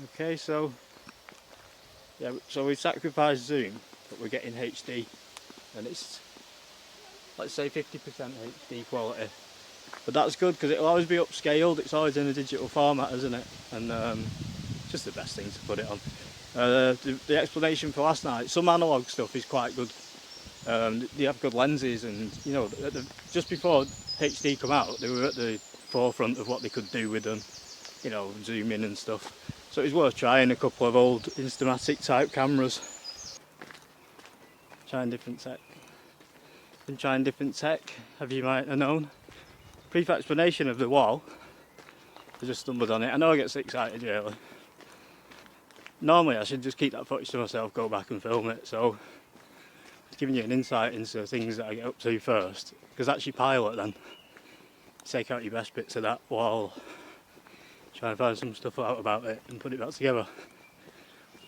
Okay, so yeah, so we sacrificed zoom, but we're getting HD, and it's, let's say, 50% HD quality. But that's good because it'll always be upscaled. It's always in a digital format, isn't it? And it's just the best thing to put it on. The explanation for last night, some analog stuff is quite good. They have good lenses, and you know, just before HD come out, they were at the forefront of what they could do with them. You know, zoom in and stuff. So it's worth trying a couple of old Instamatic type cameras. Trying different tech. Been trying different tech, have you might have known. Brief explanation of the wall. I just stumbled on it. I know I get so excited really. Normally I should just keep that footage to myself, go back and film it. So it's giving you an insight into things that I get up to first. Because that's your pilot then. Take out your best bits of that wall. Try and find some stuff out about it and put it back together.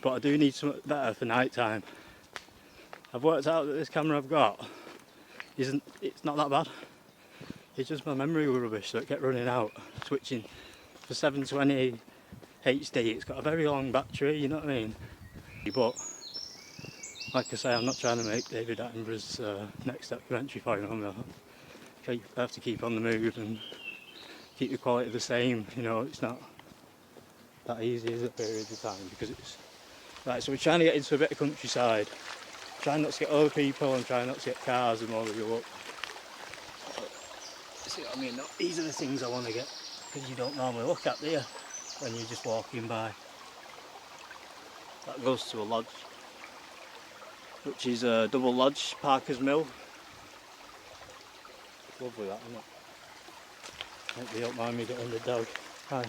But I do need something better for night time. I've worked out that this camera I've got it's not that bad. It's just my memory was rubbish, so it kept running out. Switching for 720 HD, it's got a very long battery, you know what I mean? But like I say, I'm not trying to make David Attenborough's next documentary for him. I have to keep on the move and keep the quality the same. You know, it's not that easy as a period of time because it's right. So we're trying to get into a bit of countryside, trying not to get other people and trying not to get cars and all of you up. See what I mean? These are the things I want to get because you don't normally look at, do you, when you're just walking by. That goes to a lodge, which is a double lodge, Parker's Mill. Lovely that, isn't it? Hope you don't mind me getting the dog. Hi.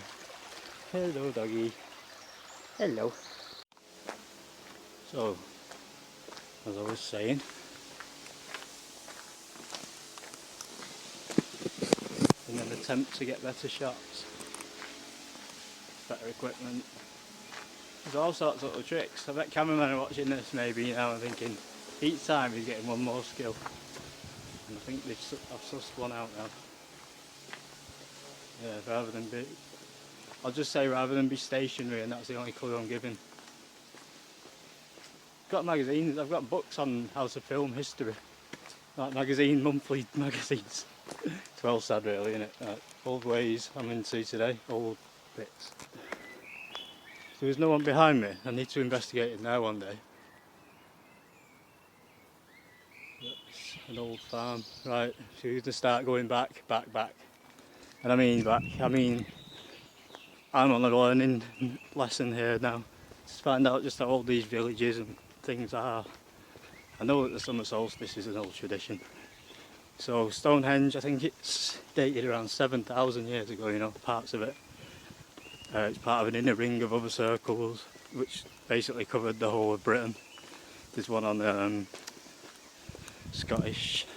Hello doggy. Hello. So, as I was saying, in an attempt to get better shots, better equipment, there's all sorts of little tricks. I bet cameramen are watching this maybe now and thinking, each time he's getting one more skill. And I think I've sussed one out now. Yeah, I'll just say rather than be stationary, and that's the only clue I'm giving. I've got magazines, I've got books on how to film history. Like monthly magazines. It's well sad really, isn't it? Old ways I'm into today, old bits. So there's no one behind me, I need to investigate it now one day. That's an old farm. Right, so we're going to start going back. And I mean back, I'm on a learning lesson here now. To find out just how old these villages and things are. I know that the summer solstice is an old tradition. So Stonehenge, I think it's dated around 7,000 years ago, you know, parts of it. It's part of an inner ring of other circles, which basically covered the whole of Britain. There's one on the Scottish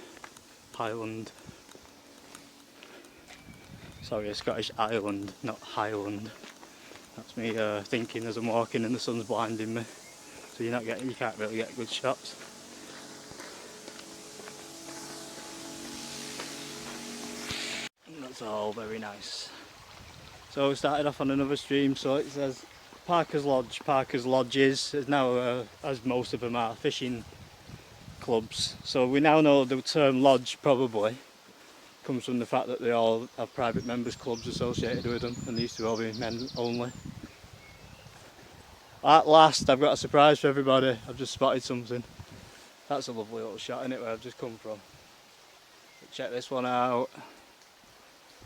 Highland. Sorry, a Scottish Island, not Highland. That's me thinking as I'm walking and the sun's blinding me. So you can't really get good shots. And that's all very nice. So we started off on another stream, so it says Parker's Lodge, Parker's Lodges, is now, as most of them are, fishing clubs. So we now know the term lodge probably comes from the fact that they all have private members clubs associated with them, and they used to all be men only. At last, I've got a surprise for everybody. I've just spotted something. That's a lovely little shot, isn't it, where I've just come from. But check this one out.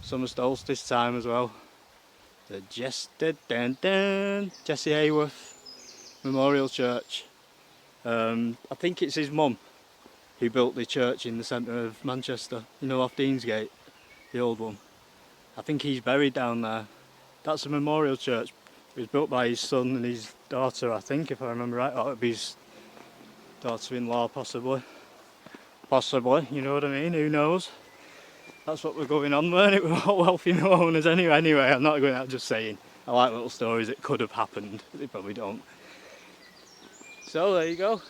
Summer solstice time as well. The Jesse Hayworth Memorial Church. I think it's his mum who built the church in the centre of Manchester, you know, off Deansgate, the old one. I think he's buried down there. That's a memorial church. It was built by his son and his daughter, I think, if I remember right. Or it'd be his daughter-in-law, possibly. Possibly, you know what I mean? Who knows? That's what we're going on, weren't it? We're all wealthy owners anyway, I'm not going out just saying. I like little stories that could have happened, but they probably don't. So there you go.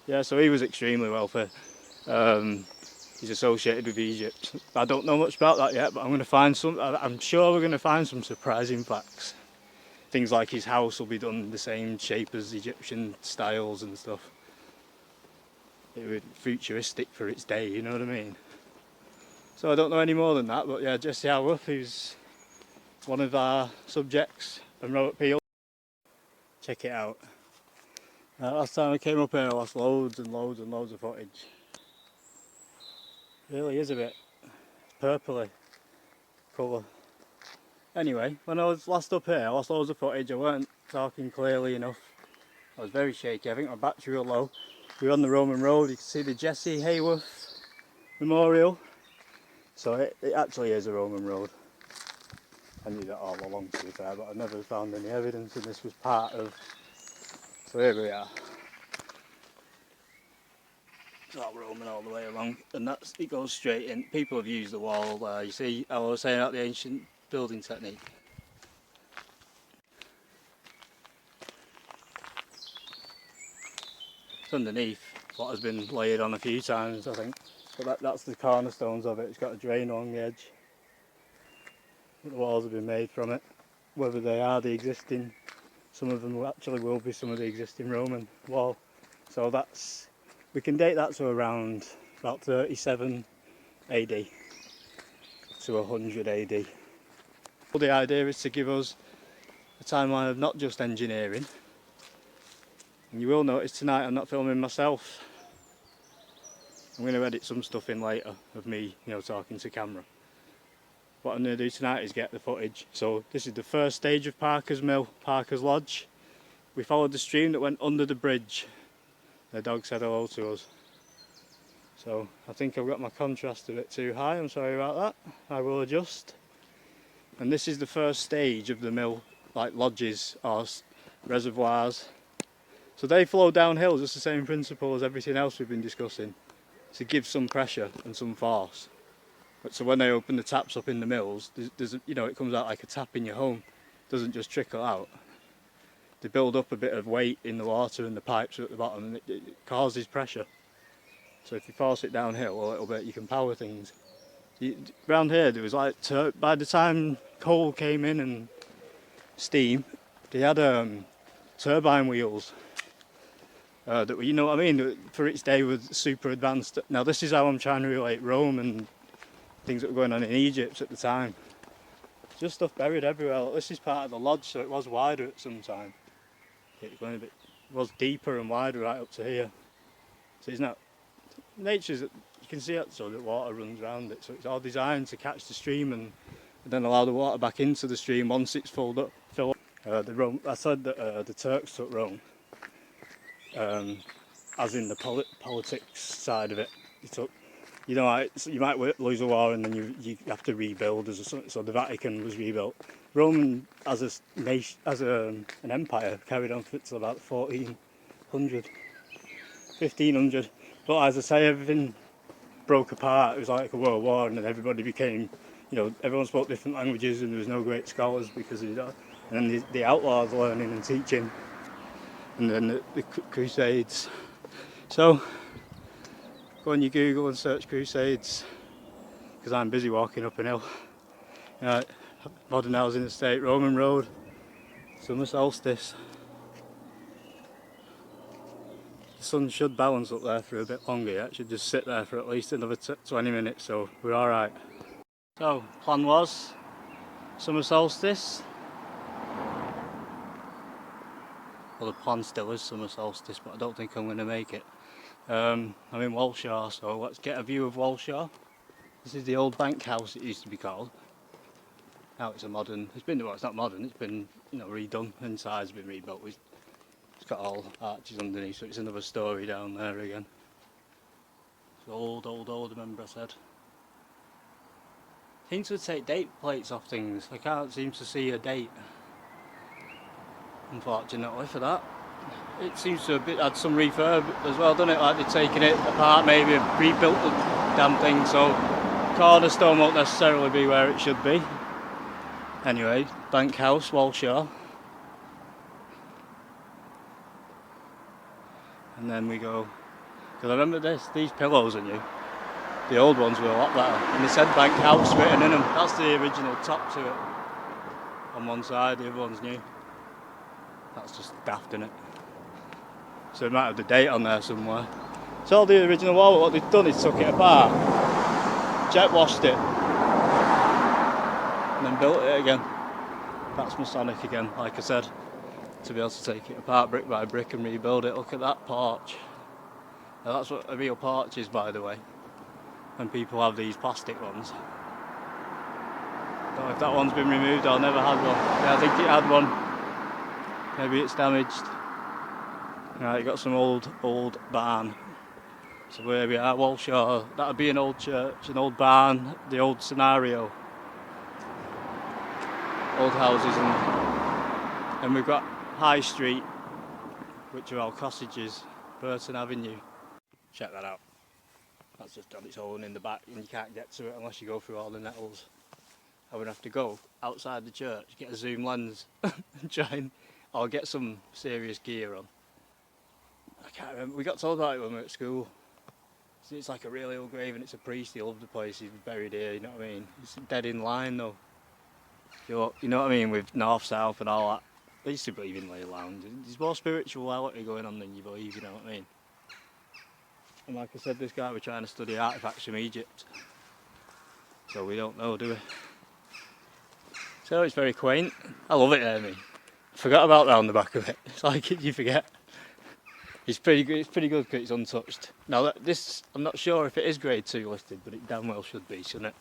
Yeah, so he was extremely wealthy. he's associated with Egypt. I don't know much about that yet, but I'm going to find some. I'm sure we're going to find some surprising facts. Things like his house will be done in the same shape as Egyptian styles and stuff. It was futuristic for its day, you know what I mean? So I don't know any more than that, but yeah, Jesse Howarth, who's one of our subjects, and Robert Peel. Check it out. Last time I came up here I lost loads and loads and loads of footage. It really is a bit purpley colour. Anyway, when I was last up here I lost loads of footage. I weren't talking clearly enough. I was very shaky. I think my battery was low. We were on the Roman road. You can see the Jesse Hayworth Memorial. So it actually is a Roman road. I knew that all along, to be fair, but I never found any evidence, and this was part of. So here we are. It's all Roman all the way along, and it goes straight in. People have used the wall there. You see how I was saying about the ancient building technique. It's underneath what has been layered on a few times, I think. But that's the cornerstones of it. It's got a drain along the edge. But the walls have been made from it. Whether they are the existing, some of them will be some of the existing Roman wall. So we can date that to around about 37 AD to 100 AD. Well, the idea is to give us a timeline of not just engineering. And you will notice tonight I'm not filming myself. I'm going to edit some stuff in later of me, talking to camera. What I'm going to do tonight is get the footage. So this is the first stage of Parker's Mill, Parker's Lodge. We followed the stream that went under the bridge. The dog said hello to us. So I think I've got my contrast a bit too high, I'm sorry about that. I will adjust. And this is the first stage of the mill, like lodges or reservoirs. So they flow downhill, just the same principle as everything else we've been discussing, to give some pressure and some force. But so when they open the taps up in the mills, it comes out like a tap in your home. It doesn't just trickle out. They build up a bit of weight in the water and the pipes are at the bottom, and it causes pressure. So if you force it downhill a little bit, you can power things. Around here there was like, by the time coal came in and steam, they had turbine wheels that were, you know what I mean, for its day were super advanced. Now this is how I'm trying to relate Rome and things that were going on in Egypt at the time. Just stuff buried everywhere. This is part of the lodge, so it was wider at some time. It was deeper and wider right up to here. So it's not, nature's, you can see it so that water runs around it, so it's all designed to catch the stream and then allow the water back into the stream once it's filled up. I said that the Turks took Rome, as in the politics side of it. You might lose a war and then you have to rebuild. So the Vatican was rebuilt. Rome, as a nation, an empire, carried on until about 1400, 1500. But as I say, everything broke apart. It was like a world war, and then everybody became, everyone spoke different languages, and there was no great scholars because of that. And then the outlaws learning and teaching, and then the Crusades. So go on your Google and search Crusades, because I'm busy walking up an hill. Modern housing estate, Roman road, summer solstice. The sun should balance up there for a bit longer yet. It should just sit there for at least another 20 minutes, so we're alright. So, plan was summer solstice. Well, the plan still is summer solstice, but I don't think I'm going to make it. I'm in Walshaw, so let's get a view of Walshaw. This is the old bank house, it used to be called. Now it's it's not modern, it's been redone, inside's been rebuilt. It's got all arches underneath, so it's another story down there again. It's old, remember I said. Seems to take date plates off things. I can't seem to see a date, unfortunately, for that. It seems to have had some refurb as well, doesn't it? Like they've taken it apart, maybe rebuilt the damn thing, so cornerstone won't necessarily be where it should be. Anyway, Bank House, Walshaw. And then we go, because I remember these pillows are new. The old ones were a lot better. And they said bank house written in them. That's the original top to it. On one side, the other one's new. That's just daft, innit? So it might have the date on there somewhere. It's all the original wall, but what they've done is took it apart, jet washed it, and then built it again. That's Masonic again, like I said, to be able to take it apart brick by brick and rebuild it. Look at that porch. Now that's what a real porch is, by the way, when people have these plastic ones. Don't know if that one's been removed or never had one. Yeah, I think it had one. Maybe it's damaged. Right, you got some old barn. So where we are, Walshaw, that would be an old church, an old barn, the old scenario. Old houses, and we've got High Street, which are all cottages, Burton Avenue. Check that out. That's just on its own in the back, and you can't get to it unless you go through all the nettles. I would have to go outside the church, get a zoom lens, and try and, or get some serious gear on. I can't remember, we got told about it when we were at school. It's like a really old grave and it's a priest, he loved the place, he's buried here, you know what I mean? It's dead in line though. You know what I mean, with north, south and all that. They used to believe in ley lines. There's more spirituality going on than you believe, you know what I mean? And like I said, this guy was trying to study artefacts from Egypt. So we don't know, do we? So it's very quaint. I love it, Amy. I forgot about that on the back of it. It's like you forget. It's pretty good. It's pretty good because it's untouched. Now this, I'm not sure if it is grade 2 listed, but it damn well should be, shouldn't it?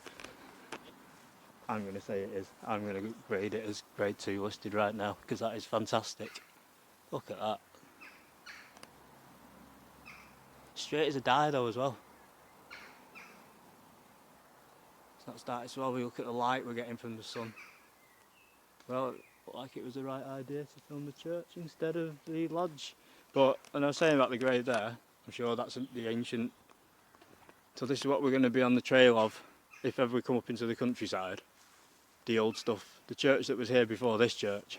I'm going to say it is. I'm going to grade it as grade 2 listed right now because that is fantastic. Look at that. Straight as a die though as well. It's not started so well. We look at the light we're getting from the sun. Well, it looked like it was the right idea to film the church instead of the lodge. But, and I was saying about the grade there, I'm sure that's the ancient. So this is what we're going to be on the trail of if ever we come up into the countryside. The old stuff. The church that was here before this church.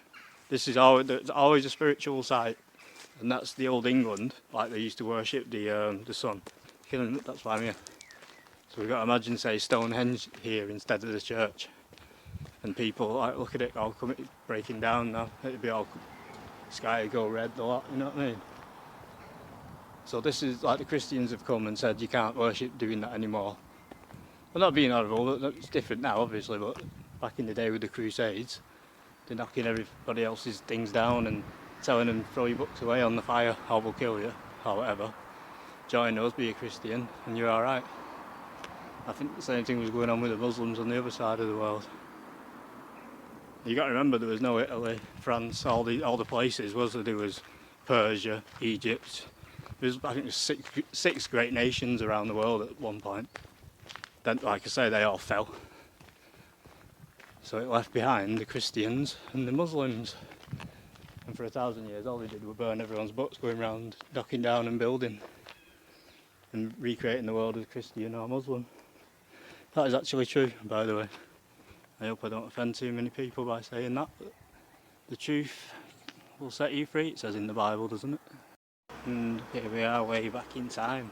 This is always a spiritual site. And that's the old England, like they used to worship the sun. That's why I'm here. So we've got to imagine, say, Stonehenge here instead of the church. And people, like, look at it all coming, breaking down now. It'd be all sky would go red a lot, you know what I mean? So this is like the Christians have come and said you can't worship doing that anymore. Well, not being horrible, it's different now obviously, but back in the day with the Crusades, they're knocking everybody else's things down and telling them throw your books away on the fire or we'll kill you, or whatever. Join us, be a Christian, and you're alright. I think the same thing was going on with the Muslims on the other side of the world. You got to remember there was no Italy, France, all the places, was there? There was Persia, Egypt. I think there's six great nations around the world at one point. Then, like I say, they all fell. So it left behind the Christians and the Muslims. And for 1,000 years, all they did was burn everyone's books, going around knocking down and building and recreating the world as Christian or Muslim. That is actually true, by the way. I hope I don't offend too many people by saying that, but the truth will set you free, it says in the Bible, doesn't it? And here we are, way back in time.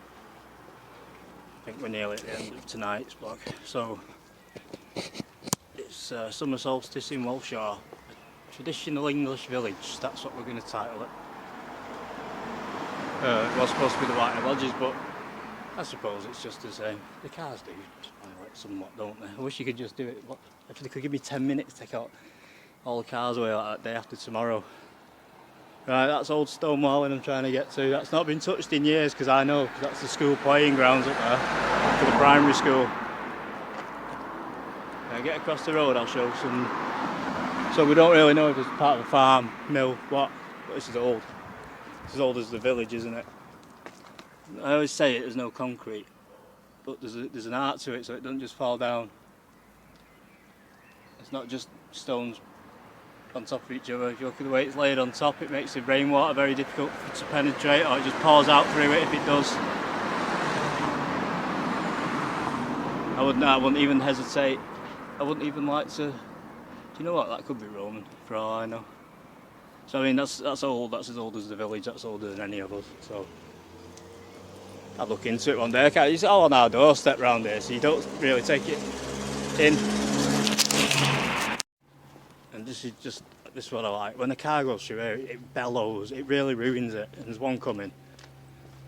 I think we're nearly at the end of tonight's vlog. So, it's summer solstice in Walshaw, a traditional English village, that's what we're going to title it. It was supposed to be the White Lodges, but I suppose it's just the same. The cars do spoil it somewhat, don't they? I wish you could just do it. If they could give me 10 minutes to take out all the cars away like that day after tomorrow. Right, that's old Stonewalling I'm trying to get to. That's not been touched in years because I know, because that's the school playing grounds up there for the primary school. When I get across the road I'll show some. So we don't really know if it's part of a farm, mill, what. But this is old. It's as old as the village, isn't it? I always say it, there's no concrete, but there's an art to it, so it doesn't just fall down. It's not just stones on top of each other. If you look at the way it's laid on top, it makes the rainwater very difficult to penetrate, or it just pours out through it if it does. I wouldn't even hesitate. I wouldn't even like to. Do you know what? That could be Roman, for all I know. So I mean, that's old. That's as old as the village. That's older than any of us. So I'll look into it one day. Okay, it's all on our doorstep round here, so you don't really take it in. And this is what I like. When the car goes through here, it bellows. It really ruins it. And there's one coming.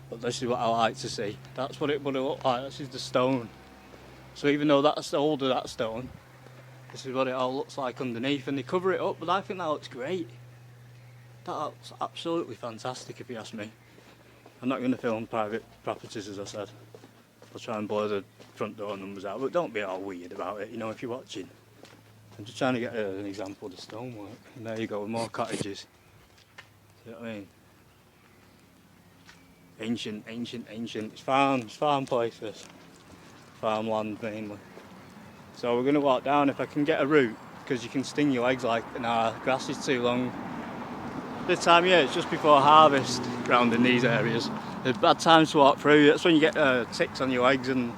But this is what I like to see. That's what it would look like. This is the stone. So even though that's older, that stone, this is what it all looks like underneath. And they cover it up, but I think that looks great. That looks absolutely fantastic, if you ask me. I'm not going to film private properties, as I said. I'll try and blur the front door numbers out, but don't be all weird about it, you know, if you're watching. I'm just trying to get an example of the stonework. And there you go, with more cottages. See what I mean? Ancient. It's farm places. Farmland mainly. So we're going to walk down. If I can get a route, because you can sting your legs like, nah, grass is too long. This time of year, it's just before harvest round in these areas. There's bad times to walk through. That's when you get ticks on your legs. And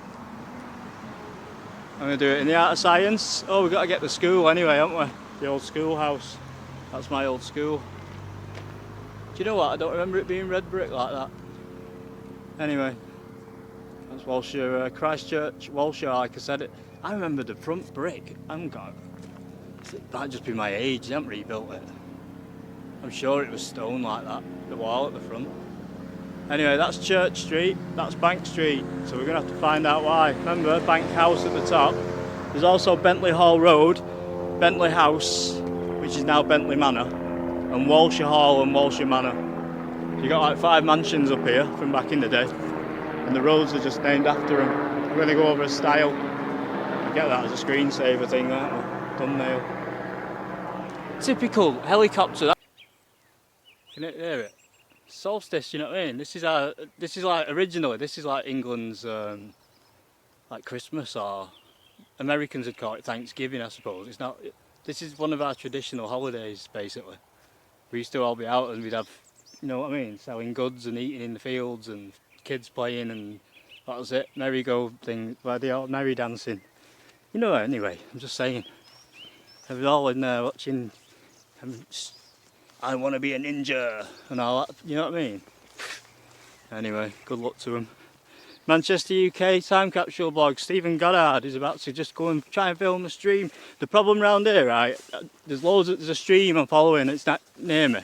I'm going to do it in the art of science. Oh, we've got to get to school anyway, haven't we? The old schoolhouse. That's my old school. Do you know what? I don't remember it being red brick like that. Anyway, that's Walshire, Christchurch, Walshire, like I said it. I remember the front brick. It might just be my age, they haven't rebuilt it. I'm sure it was stone like that, the wall at the front. Anyway, that's Church Street, that's Bank Street, so we're going to have to find out why. Remember, Bank House at the top. There's also Bentley Hall Road, Bentley House, which is now Bentley Manor, and Walshire Hall and Walshire Manor. You got like 5 mansions up here from back in the day, and the roads are just named after them. I'm going to go over a style. Get that as a screensaver thing, aren't we? Thumbnail. Typical helicopter. Can you hear it? Solstice, you know what I mean? This is like originally, this is like England's like Christmas, or Americans would call it Thanksgiving, I suppose. It's not. This is one of our traditional holidays, basically. We used to all be out and we'd have, you know what I mean, selling goods and eating in the fields and kids playing, and that was it. Merry-go thing, where they all merry dancing. You know, anyway, I'm just saying. I was all in there watching. I want to be a ninja and all that, you know what I mean? Anyway, good luck to him. Manchester, UK, time capsule blog. Stephen Goddard is about to just go and try and film a stream. The problem round here, right, there's a stream I'm following, it's not near me.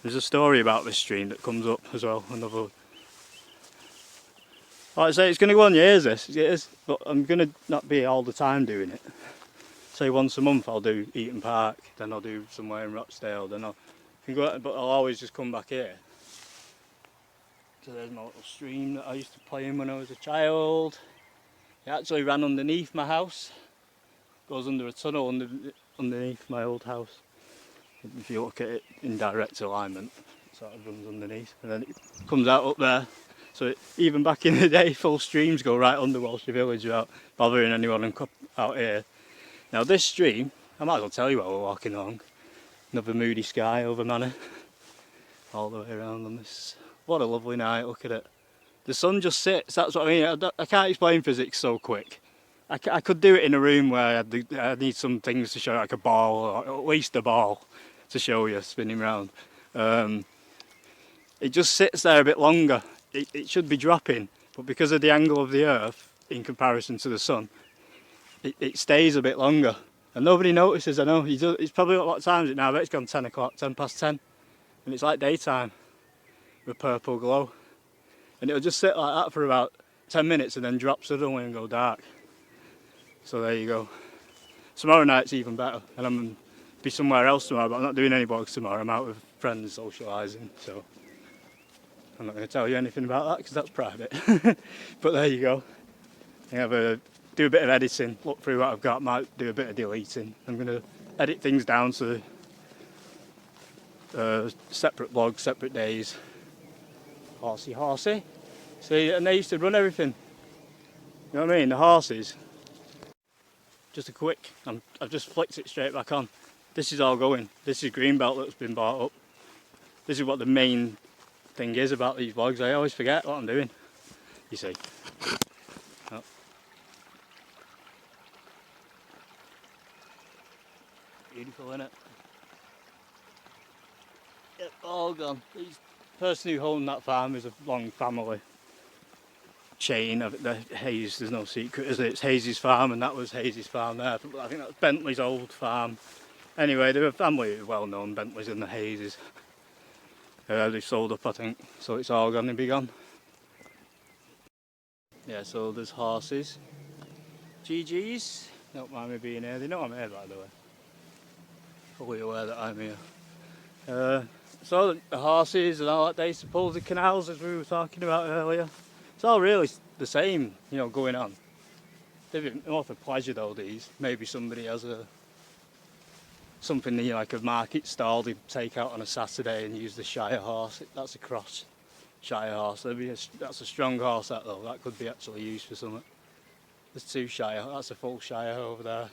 There's a story about this stream that comes up as well, another. Like I say, it's going to go on years, this, it is, but I'm going to not be all the time doing it. Say once a month I'll do Eaton Park, then I'll do somewhere in Rochdale, then I'll go, but I'll always just come back here. So there's my little stream that I used to play in when I was a child. It actually ran underneath my house. Goes under a tunnel underneath my old house. If you look at it in direct alignment, it sort of runs underneath, and then it comes out up there. So even back in the day, full streams go right under Walshire Village without bothering anyone out here. Now this stream, I might as well tell you while we're walking along. Another moody sky over Manor. All the way around on this. What a lovely night, look at it. The sun just sits, that's what I mean. I can't explain physics so quick. I could do it in a room where I need some things to show, like a ball, or at least a ball to show you spinning around. It just sits there a bit longer. It should be dropping, but because of the angle of the earth in comparison to the sun, it stays a bit longer. And nobody notices, I know. It's probably, what time is it now? I bet it's gone 10 o'clock, 10 past 10. And it's like daytime with purple glow. And it'll just sit like that for about 10 minutes and then drop suddenly and go dark. So there you go. Tomorrow night's even better. And I'm going to be somewhere else tomorrow, but I'm not doing any vlogs tomorrow. I'm out with friends socialising, so I'm not going to tell you anything about that because that's private. But there you go. Do a bit of editing, look through what I've got, might do a bit of deleting. I'm going to edit things down to separate vlogs, separate days. Horsey. See, and they used to run everything. You know what I mean? The horses. Just a quick, I've just flicked it straight back on. This is all going. This is Greenbelt that's been bought up. This is what the main thing is about these vlogs. I always forget what I'm doing, you see. Oh. Beautiful, isn't it? Yep, all gone. The person who owned that farm is a long family. chain of the Hayes. There's no secret, is it? It's Hayes' farm, and that was Hayes' farm there. I think that's Bentley's old farm. Anyway, they're a family well known, Bentleys and the Hayeses. They've sold up, I think, so it's all going to be gone. Yeah, so there's horses. GG's. Don't mind me being here. They know I'm here, by the way. Fully aware that I'm here. So the horses and all that, they suppose the canals, as we were talking about earlier. It's all really the same, you know, going on. They're more for pleasure though, these. Maybe somebody has something, you know, like a market stall they take out on a Saturday and use the Shire horse. That's a cross Shire horse. That's a strong horse, that though. That could be actually used for something. There's 2 Shire. That's a full Shire over there.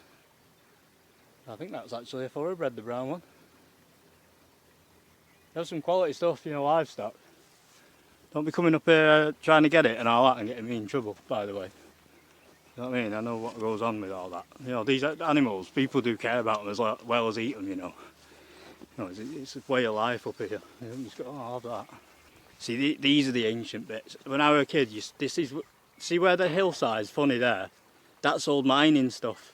I think that's actually a thoroughbred, the brown one. There's some quality stuff, you know, livestock. Don't be coming up here trying to get it and all that and getting me in trouble, by the way. You know what I mean? I know what goes on with all that. You know, these animals, people do care about them as well as eat them, you know. You know, it's a way of life up here. You just got to have that. See, these are the ancient bits. When I was a kid, see where the hillside's funny there? That's old mining stuff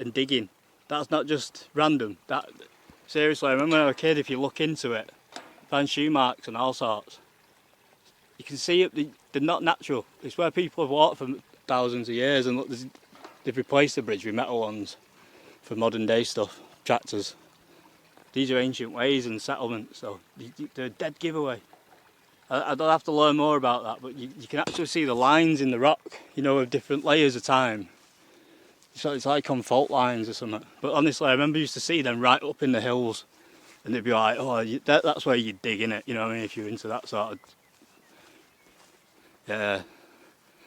and digging. That's not just random. Seriously, I remember when I was a kid, if you look into it, find shoe marks and all sorts. You can see it, they're not natural. It's where people have walked for thousands of years, and look, they've replaced the bridge with metal ones for modern day stuff, tractors. These are ancient ways and settlements, so they're a dead giveaway. I don't have to learn more about that, but you can actually see the lines in the rock, you know, of different layers of time. So it's like on fault lines or something. But honestly, I remember used to see them right up in the hills, and they'd be like, oh, that's where you'd dig in it, you know what I mean, if you're into that sort of... Yeah.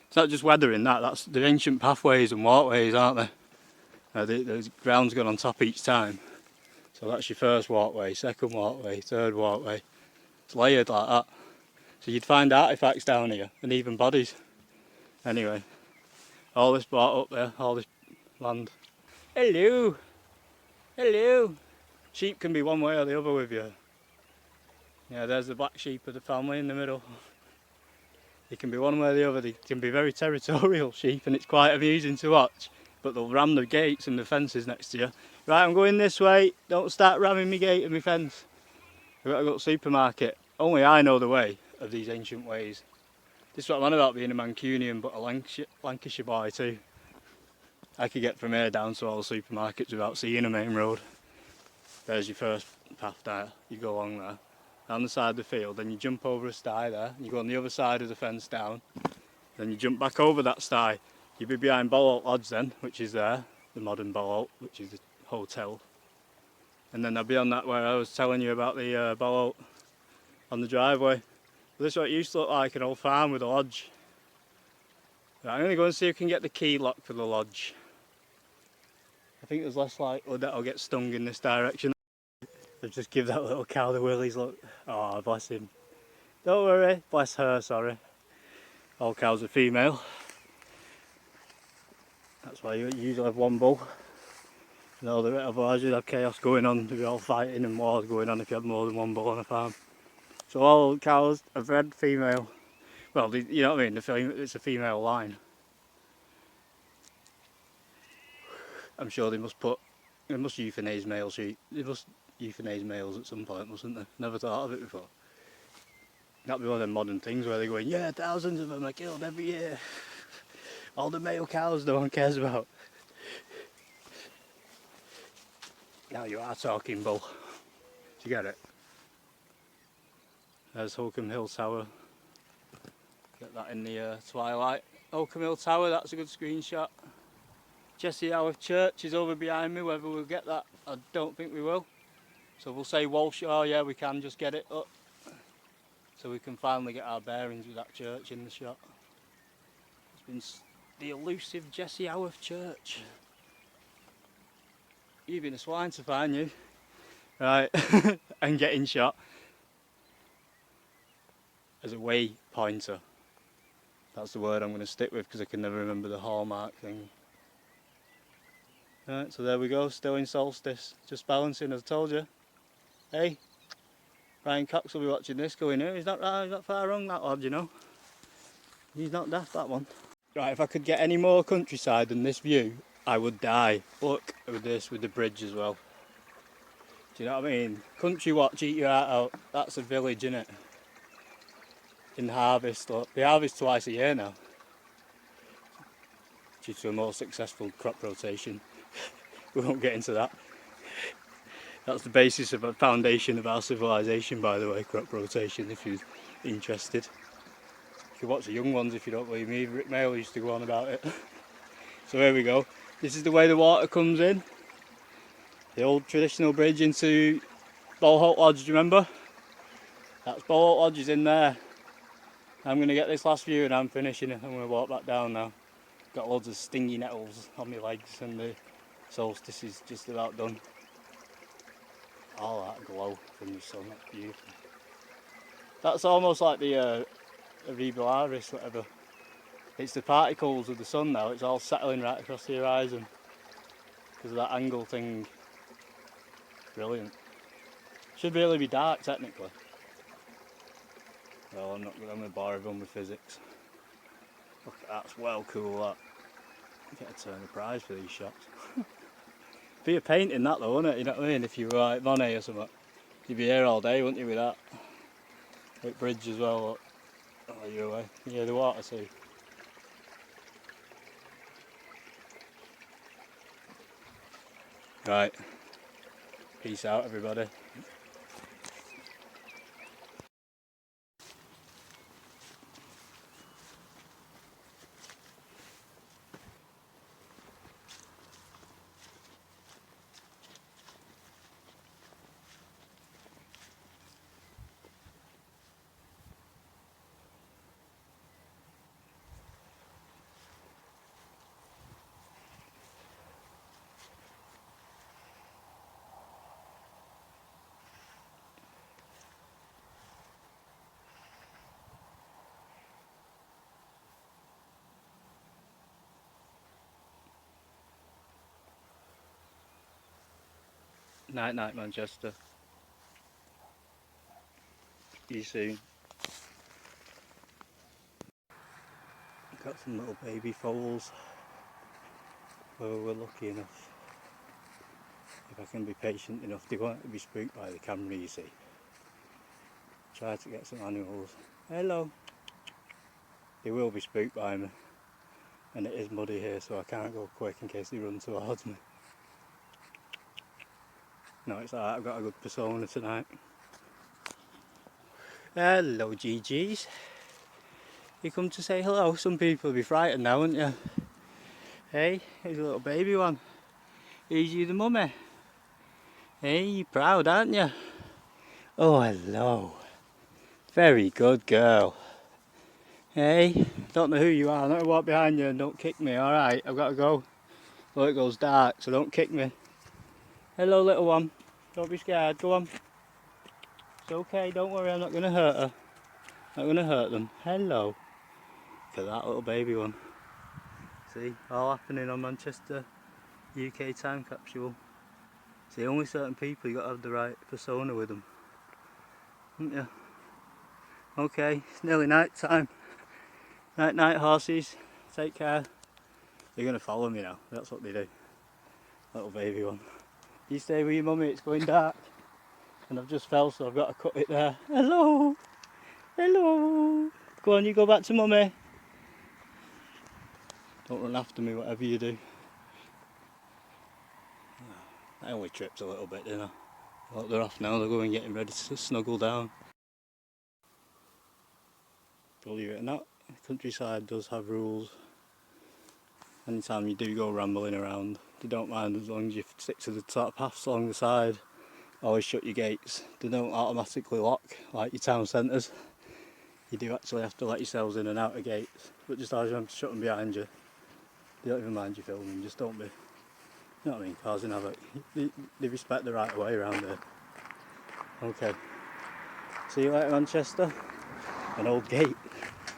It's not just weathering that's the ancient pathways and walkways, aren't they? The ground's gone on top each time. So that's your first walkway, second walkway, third walkway. It's layered like that. So you'd find artefacts down here, and even bodies. Anyway, all this bought up there, all this land. Hello! Hello! Sheep can be one way or the other with you. Yeah, there's the black sheep of the family in the middle. They can be one way or the other. They can be very territorial sheep, and it's quite amusing to watch. But they'll ram the gates and the fences next to you. Right, I'm going this way. Don't start ramming me gate and my fence. We've got to go to the supermarket. Only I know the way of these ancient ways. This is what I'm on about, being a Mancunian, but a Lancashire boy too. I could get from here down to all the supermarkets without seeing a main road. There's your first path there. You go along there. Down the side of the field, then you jump over a sty there, you go on the other side of the fence down, then you jump back over that sty. You'll be behind Bolholt Lodge then, which is there, the modern Bolholt, which is the hotel. And then I'll be on that where I was telling you about the Bolholt on the driveway. This is what it used to look like, an old farm with a lodge. Right, I'm going to go and see if I can get the key lock for the lodge. I think there's less likely that I'll get stung in this direction. I'll just give that little cow the willies, look. Oh, bless him. Don't worry, bless her, sorry. All cows are female. That's why you usually have one bull. No, otherwise you'd have chaos going on. There'd be all fighting and wars going on if you had more than one bull on a farm. So all cows are bred female. Well, you know what I mean, it's a female line. I'm sure they must euthanize male sheep. They must euthanize males at some point, mustn't they? Never thought of it before. That'd be one of them modern things where they're going, yeah, thousands of them are killed every year. All the male cows no one cares about. Now you are talking, bull. Do you get it? There's Holcombe Hill Tower. Get that in the twilight. Holcombe Hill Tower, that's a good screenshot. Jesse Howarth Church is over behind me, whether we'll get that, I don't think we will. So we'll say Walsh, oh yeah, we can just get it up. So we can finally get our bearings with that church in the shot. It's been the elusive Jesse Howarth Church. You've been a swine to find you. Right, and getting shot. As a waypointer. That's the word I'm going to stick with because I can never remember the hallmark thing. Right, so there we go, still in Solstice. Just balancing, as I told you. Hey, Ryan Cox will be watching this going, he's not far wrong, that lad, you know. He's not daft, that one. Right, if I could get any more countryside than this view, I would die. Look with this, with the bridge as well. Do you know what I mean? Country watch, eat your heart out. That's a village, innit? In harvest, look. They harvest twice a year now. Due to a more successful crop rotation. We won't get into that. That's the basis of a foundation of our civilization, by the way, crop rotation, if you're interested. You can watch the young ones if you don't believe me. Rick Mail used to go on about it. So here we go. This is the way the water comes in. The old traditional bridge into Bolholt Lodge, do you remember? That's Bolholt Lodge is in there. I'm going to get this last view and I'm finishing it. I'm going to walk back down now. Got loads of stingy nettles on my legs and the solstice is just about done. All that glow from the sun, that's beautiful. That's almost like the Arborealis, whatever. It's the particles of the sun now, it's all settling right across the horizon. Because of that angle thing. Brilliant. Should really be dark technically. Well, I'm going to bore everyone with physics. Look, that's well cool, that. Get a turn of prize for these shots. Be a painting that though, wouldn't it? You know what I mean? If you were like Monet or something. You'd be here all day, wouldn't you, with that? Like bridge as well, look. Oh, you're away. You hear the water too. Right. Peace out, everybody. Night night, Manchester. See you soon. Got some little baby foals. Well, we're lucky enough. If I can be patient enough, they won't be spooked by the camera, you see. Try to get some animals. Hello. They will be spooked by me. And it is muddy here, so I can't go quick in case they run towards me. No, it's alright, I've got a good persona tonight. Hello, GGs. You come to say hello? Some people will be frightened now, wouldn't you? Hey, here's a little baby one. Is you the mummy? Hey, you're proud, aren't you? Oh, hello. Very good girl. Hey, don't know who you are. I'm not going to walk behind you and don't kick me, alright? I've got to go. Well, it goes dark, so don't kick me. Hello, little one. Don't be scared, go on. It's okay, don't worry, I'm not going to hurt her. Not going to hurt them. Hello. Look at that little baby one. See, all happening on Manchester UK time capsule. See, only certain people, you got to have the right persona with them. Haven't you? Okay, it's nearly night time. Night night horses, take care. They're going to follow me now, that's what they do. Little baby one. You stay with your mummy, it's going dark. And I've just fell, so I've got to cut it there. Hello! Hello! Go on, you go back to mummy. Don't run after me, whatever you do. I only tripped a little bit, didn't I? Look, they're off now, they're going getting ready to snuggle down. Believe it or not, the countryside does have rules. Anytime you do go rambling around, they don't mind as long as you stick to the top paths along the side. Always shut your gates. They don't automatically lock like your town centres. You do actually have to let yourselves in and out of gates, but just always have to shut them behind you. They don't even mind you filming, just don't be, you know what I mean, causing havoc. They respect the right of way around here. Okay. See you later, Manchester. An old gate.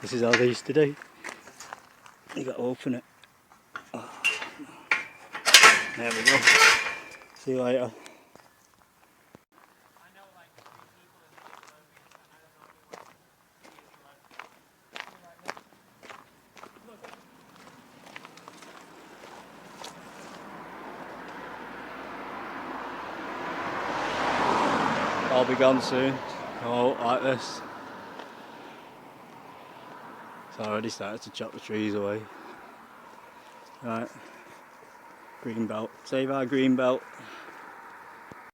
This is how they used to do. You got to open it. Oh, there we go. See you later. I'll be gone soon. Oh, like this. It's already started to chop the trees away. Right. Green belt. Save our green belt.